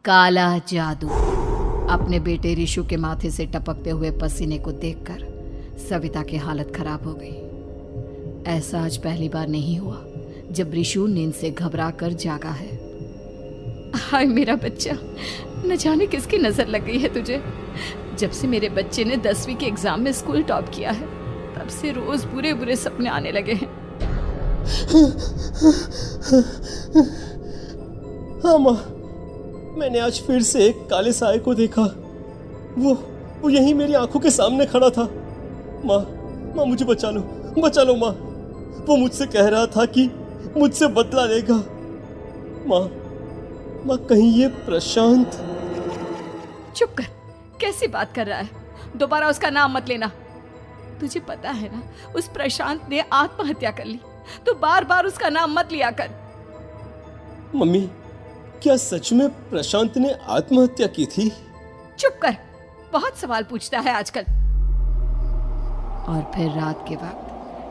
काला जादू। अपने बेटे रिशु के माथे से टपकते हुए पसीने को देखकर सविता की हालत खराब हो गई। ऐसा आज पहली बार नहीं हुआ जब रिशु नींद से घबरा कर जागा है। हाय मेरा बच्चा, न जाने किसकी नजर लग गई है तुझे। जब से मेरे बच्चे ने 10वीं के एग्जाम में स्कूल टॉप किया है तब से रोज बुरे बुरे सपने आने लगे हैं। हाँ माँ, मैंने आज फिर से एक काले साए को देखा। वो यहीं मेरी आंखों के सामने खड़ा था। माँ मुझे बचा लो माँ। वो मुझसे कह रहा था कि मुझसे बदला लेगा। माँ कहीं ये प्रशांत। चुप कर, कैसी बात कर रहा है? दोबारा उसका नाम मत लेना। तुझे पता है ना, उस प्रशांत ने आत्महत्या कर ली, तो बार बार उसका नाम मत लिया कर। मम्मी, क्या सच में प्रशांत ने आत्महत्या की थी? चुप कर, बहुत सवाल पूछता है आजकल। और फिर रात के वक्त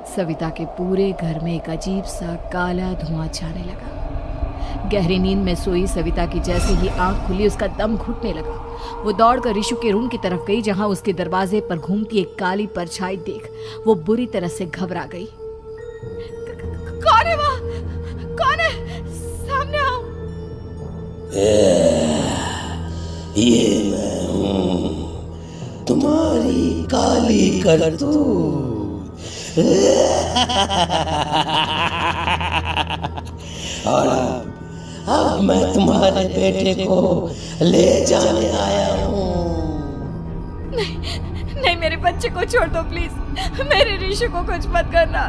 सविता के पूरे घर में एक अजीब सा काला धुआं छाने लगा। गहरी नींद में सोई सविता की जैसे ही आंख खुली उसका दम घुटने लगा। वो दौड़कर रिशु के रूम की तरफ गई जहां उसके दरवाजे पर घूमती एक काली परछाई देख वो बुरी तरह से घबरा गई। कौन है वहां? कौन है? सामने आओ। ये मैं हूँ, तुम्हारी काली करतूत। और अब मैं तुम्हारे बेटे को ले जाने आया हूँ। नहीं, मेरे बच्चे को छोड़ दो प्लीज। मेरे रिशु को कुछ मत करना।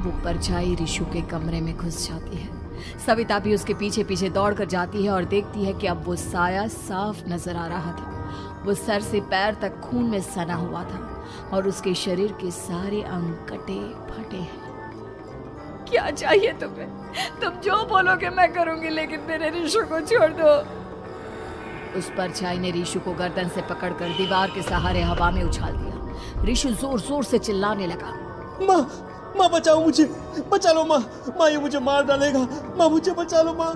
वो परछाई रिशु के कमरे में घुस जाती है। सविता भी उसके पीछे पीछे दौड़कर जाती है और देखती है कि अब वो साया साफ नजर आ रहा था। वो सर से पैर तक खून में सना हुआ था और उसके शरीर के सारे अंग कटे फटे हैं। क्या चाहिए तुम्हें? तुम जो बोलोगे मैं करूंगी, लेकिन मेरे रिशु को छोड़ दो। उस परछाई ने रिशु को गर्दन से पकड़कर दीवार के सहारे हवा में उछाल दिया। रिशु जोर जोर से चिल्लाने लगा। माँ बचाओ मुझे, बचा लो माँ। ये मुझे मार डालेगा। माँ मुझे बचा लो माँ।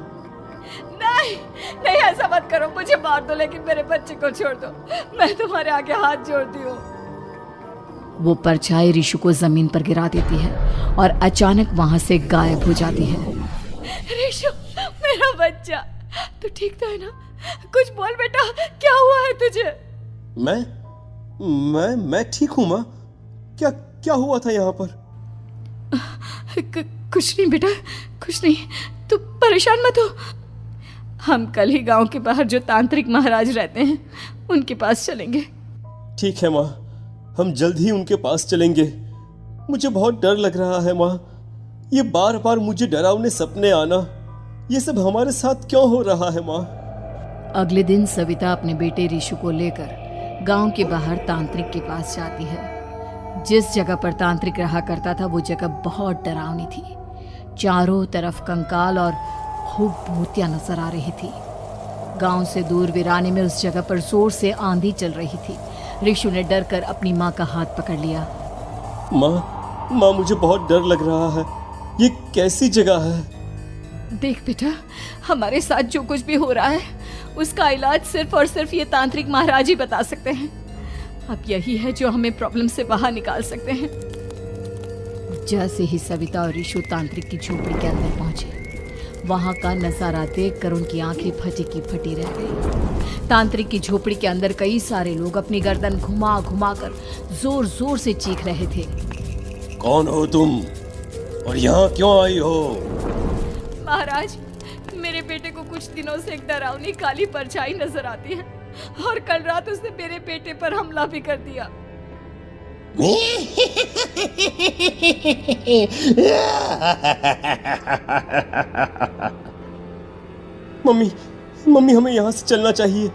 नहीं ऐसा मत करो। मुझे मार दो लेकिन मेरे बच्चे को छोड़ दो। मैं तुम्हारे आगे हाथ जोड़ती हूँ। वो परछाई रिशु को जमीन पर गिरा देती है और अचानक वहां से गायब हो जाती है। रिशु, मेरा बच्चा, तू ठीक तो है ना? कुछ बोल बेटा, क्या हुआ है तुझे? मैं ठीक हूँ माँ। क्या हुआ था यहाँ पर? कुछ नहीं बेटा, कुछ नहीं। तू परेशान मत हो। हम कल ही गांव के बाहर जो तांत्रिक महाराज रहते हैं उनके पास चलेंगे। ठीक है माँ, हम जल्द ही उनके पास चलेंगे। मुझे बहुत डर लग रहा है माँ। ये बार बार मुझे डरावने सपने आना, ये सब हमारे साथ क्यों हो रहा है माँ? अगले दिन सविता अपने बेटे रिशु को लेकर गांव के बाहर तांत्रिक के पास जाती है। जिस जगह पर तांत्रिक रहा करता था वो जगह बहुत डरावनी थी। चारों तरफ कंकाल और खूब भूतियां नजर आ रही थी। गांव से दूर वीराने में उस जगह पर जोर से आंधी चल रही थी। रिशु ने डर कर अपनी माँ का हाथ पकड़ लिया। माँ मुझे बहुत डर लग रहा है। ये कैसी जगह है? देख बेटा, हमारे साथ जो कुछ भी हो रहा है उसका इलाज सिर्फ और सिर्फ ये तांत्रिक महाराज ही बता सकते हैं। अब यही है जो हमें प्रॉब्लम से बाहर निकाल सकते हैं। जैसे ही सविता और रिशु तांत्रिक की झोपड़ी के अंदर पहुंचे, वहां का नजारा देखकर उनकी आंखें फटी की फटी रह गई। तांत्रिक की झोपड़ी के अंदर कई सारे लोग अपनी गर्दन घुमा घुमा कर जोर जोर से चीख रहे थे। कौन हो तुम और यहाँ क्यों आई हो? महाराज, मेरे बेटे को कुछ दिनों से एक डरावनी काली परछाई नजर आती है और कल रात उसने मेरे बेटे पर हमला भी कर दिया। मम्मी हमें यहाँ से चलना चाहिए।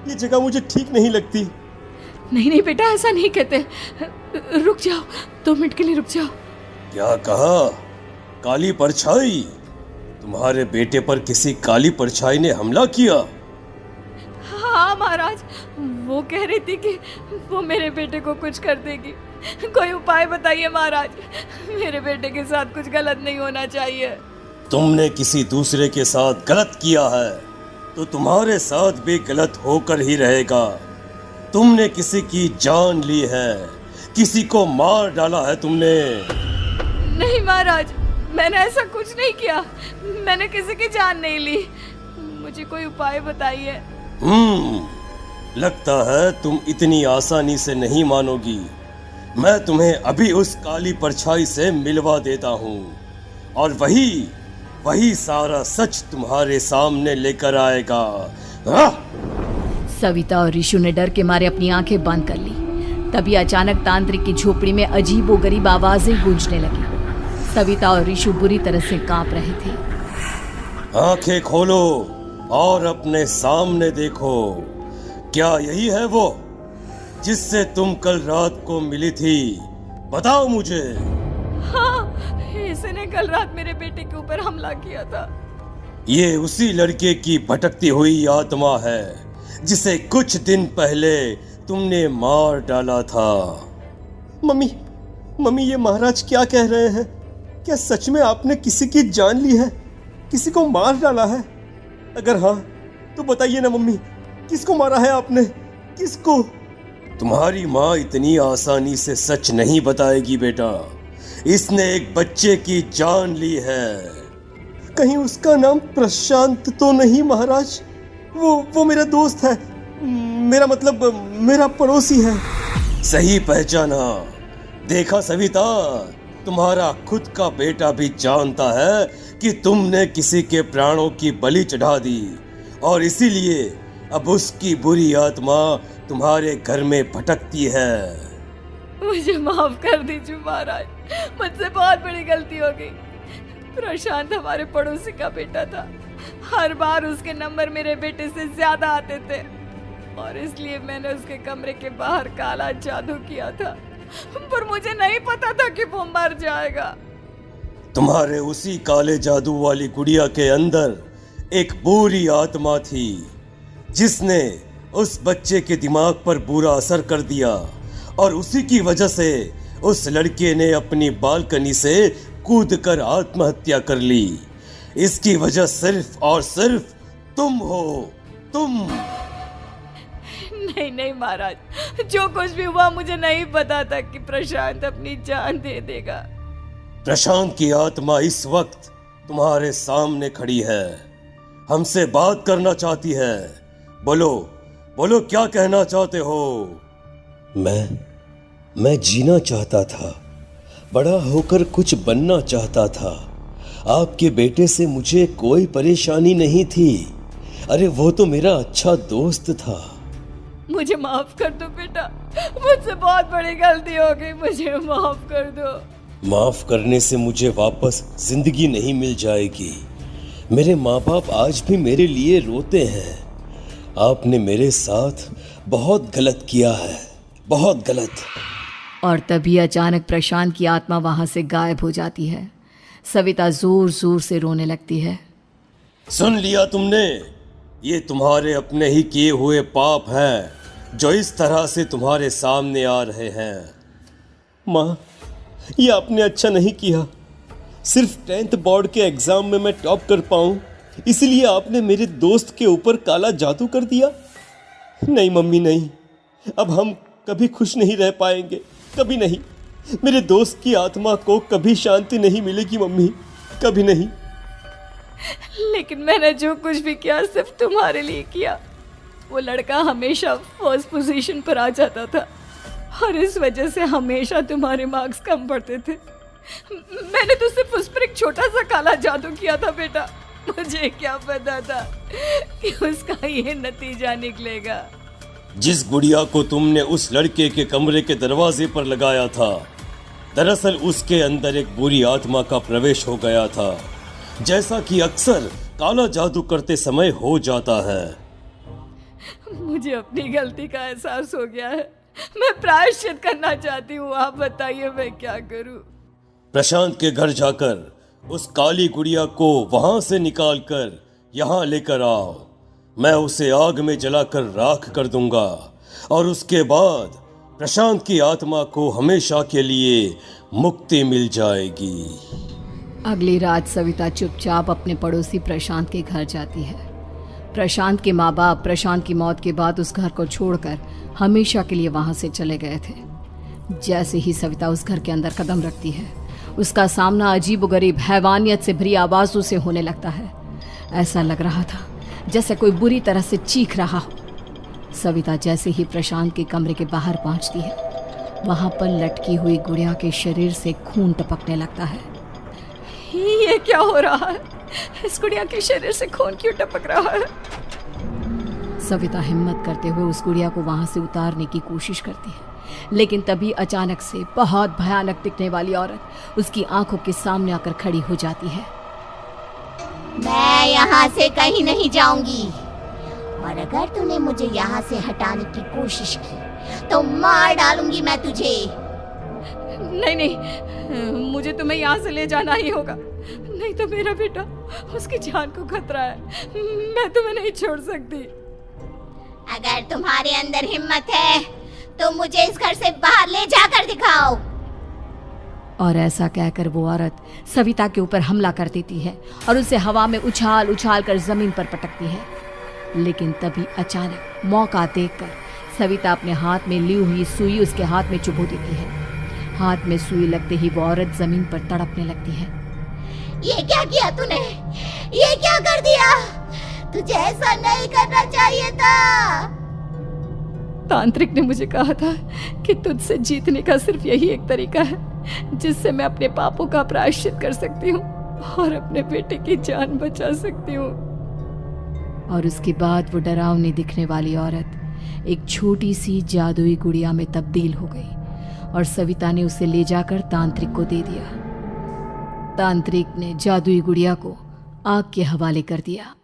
ये जगह मुझे ठीक नहीं लगती। नहीं बेटा, ऐसा नहीं कहते। रुक जाओ, 2 मिनट के लिए रुक जाओ। क्या कहा? काली परछाई? तुम्हारे बेटे पर किसी काली परछाई ने हमला किया? हाँ महाराज, वो कह रही थी कि वो मेरे बेटे को कुछ कर देगी। कोई उपाय बताइए महाराज, मेरे बेटे के साथ कुछ गलत नहीं होना चाहिए। तुमने किसी दूसरे के साथ गलत किया है। तो तुम्हारे साथ भी गलत होकर ही रहेगा। तुमने किसी की जान ली है, किसी को मार डाला है तुमने। नहीं महाराज, मैंने ऐसा कुछ नहीं किया। मैंने किसी की जान नहीं ली। मुझे कोई उपाय बताइए। लगता है तुम इतनी आसानी से नहीं मानोगी। मैं तुम्हें अभी उस काली परछाई से मिलवा देता हूँ और वही सारा सच तुम्हारे सामने लेकर आएगा। सविता और ऋषु ने डर के मारे अपनी आंखें बंद कर ली। तभी अचानक तांत्रिक की झोपड़ी में अजीबोगरीब आवाजें गूंजने लगी। सविता और ऋषु बुरी तरह से कांप रहे थे। आंखें खोलो और अपने सामने देखो। क्या यही है वो जिससे तुम कल रात को मिली थी? बताओ मुझे। हाँ, इसने कल रात मेरे बेटे के ऊपर हमला किया था। ये उसी लड़के की भटकती हुई आत्मा है जिसे कुछ दिन पहले तुमने मार डाला था। मम्मी ये महाराज क्या कह रहे हैं? क्या सच में आपने किसी की जान ली है, किसी को मार डाला है? अगर हाँ तो बताइए ना मम्मी, किसको मारा है आपने? किसको? तुम्हारी माँ इतनी आसानी से सच नहीं बताएगी बेटा। इसने एक बच्चे की जान ली है। कहीं उसका नाम प्रशांत तो नहीं महाराज? वो मेरा दोस्त है, मेरा मतलब मेरा पड़ोसी है। सही पहचाना। देखा सविता, तुम्हारा खुद का बेटा भी जानता है कि तुमने किसी के प्राणों की बलि चढ़ा दी और इसीलिए अब उसकी बुरी आत्मा तुम्हारे घर में भटकती है। मुझे माफ कर दीजिए महाराज, मुझसे बहुत बड़ी गलती हो गई। प्रशांत हमारे पड़ोसी का बेटा था। हर बार उसके नंबर मेरे बेटे से ज्यादा आते थे और इसलिए मैंने उसके कमरे के बाहर काला जादू किया था, पर मुझे नहीं पता था कि वो मर जाएगा। तुम्हारे उसी काले जादू वाली गुड़िया के अंदर एक बुरी आत्मा थी जिसने उस बच्चे के दिमाग पर बुरा असर कर दिया और उसी की वजह से उस लड़के ने अपनी बालकनी से कूदकर आत्महत्या कर ली। इसकी वजह सिर्फ और सिर्फ तुम हो, तुम। नहीं महाराज, जो कुछ भी हुआ मुझे नहीं पता था कि प्रशांत अपनी जान दे देगा। प्रशांत की आत्मा इस वक्त तुम्हारे सामने खड़ी है, हमसे बात करना चाहती है। बोलो क्या कहना चाहते हो? मैं जीना चाहता था, बड़ा होकर कुछ बनना चाहता था। आपके बेटे से मुझे कोई परेशानी नहीं थी। अरे वो तो मेरा अच्छा दोस्त था। मुझे माफ कर दो बेटा, मुझसे बहुत बड़ी गलती हो गई, मुझे माफ कर दो। माफ करने से मुझे वापस जिंदगी नहीं मिल जाएगी। मेरे माँ बाप आज भी मेरे लिए रोते हैं। आपने मेरे साथ बहुत गलत किया है, बहुत गलत। और तभी अचानक प्रशांत की आत्मा वहां से गायब हो जाती है। सविता जोर जोर से रोने लगती है। सुन लिया तुमने? ये तुम्हारे अपने ही किए हुए पाप हैं जो इस तरह से तुम्हारे सामने आ रहे हैं। माँ, ये आपने अच्छा नहीं किया। सिर्फ 10th बोर्ड के एग्जाम में मैं टॉप कर पाऊँ इसलिए आपने मेरे दोस्त के ऊपर काला जादू कर दिया। नहीं मम्मी नहीं, अब हम कभी खुश नहीं रह पाएंगे, कभी नहीं। मेरे दोस्त की आत्मा को कभी शांति नहीं मिलेगी मम्मी, कभी नहीं। लेकिन मैंने जो कुछ भी किया सिर्फ तुम्हारे लिए किया। वो लड़का हमेशा फर्स्ट पोजीशन पर आ जाता था और इस वजह से हमेशा तुम्हारे मार्क्स कम पड़ते थे। मैंने तो सिर्फ उस पर एक छोटा सा काला जादू किया था बेटा। मुझे क्या पता था कि उसका ये नतीजा निकलेगा। जिस गुड़िया को तुमने उस लड़के के कमरे के दरवाजे पर लगाया था, दरअसल उसके अंदर एक बुरी आत्मा का प्रवेश हो गया था, जैसा कि अक्सर काला जादू करते समय हो जाता है। मुझे अपनी गलती का एहसास हो गया है। मैं प्रायश्चित करना चाहती हूँ। आप बताइए मैं क्या करूँ? प्रशांत के घर जाकर उस काली गुड़िया को वहां से निकालकर यहाँ लेकर आओ। मैं उसे आग में जलाकर राख कर दूंगा और उसके बाद प्रशांत की आत्मा को हमेशा के लिए मुक्ति मिल जाएगी। अगली रात सविता चुपचाप अपने पड़ोसी प्रशांत के घर जाती है। प्रशांत के माँ बाप प्रशांत की मौत के बाद उस घर को छोड़कर हमेशा के लिए वहां से चले गए थे। जैसे ही सविता उस घर के अंदर कदम रखती है, उसका सामना अजीबोगरीब हैवानियत से भरी आवाजों से होने लगता है। ऐसा लग रहा था जैसे कोई बुरी तरह से चीख रहा हो। सविता जैसे ही प्रशांत के कमरे के बाहर पहुंचती है, वहां पर लटकी हुई गुड़िया के शरीर से खून टपकने लगता है। ये क्या हो रहा है? इस गुड़िया के शरीर से खून क्यों टपक रहा है? सविता हिम्मत करते हुए उस गुड़िया को वहां से उतारने की कोशिश करती है, लेकिन तभी अचानक से बहुत भयानक दिखने वाली औरत उसकी आंखों के सामने आकर खड़ी हो जाती है। मैं यहाँ से कहीं नहीं जाऊंगी, और अगर तूने मुझे यहाँ से हटाने की कोशिश की तो मार डालूंगी मैं तुझे। नहीं नहीं, मुझे तुम्हें यहाँ से ले जाना ही होगा, नहीं तो मेरा बेटा, उसकी जान को खतरा है। मैं तुम्हें नहीं छोड़ सकती। अगर तुम्हारे अंदर हिम्मत है तो मुझे इस घर से बाहर ले जाकर दिखाओ। और ऐसा कहकर वो औरत सविता के ऊपर हमला कर देती है और उसे हवा में उछाल उछाल कर जमीन पर पटकती है। लेकिन तभी अचानक मौका देखकर सविता अपने हाथ में ली हुई सुई उसके हाथ में चुभो देती है। हाथ में सुई लगते ही वो औरत जमीन पर तड़पने लगती है। ये क्या किया तूने? ये क्या कर दिया? तुझे ऐसा नहीं करना चाहिए था। तांत्रिक ने मुझे कहा था कि तुझसे जीतने का सिर्फ यही एक तरीका है जिससे मैं अपने पापों का प्रायश्चित कर सकती हूँ और अपने बेटे की जान बचा सकती हूँ। और उसके बाद वो डरावनी दिखने वाली औरत एक छोटी सी जादुई गुड़िया में तब्दील हो गई और सविता ने उसे ले जाकर तांत्रिक को दे दिया। तांत्रिक ने जादुई गुड़िया को आग के हवाले कर दिया।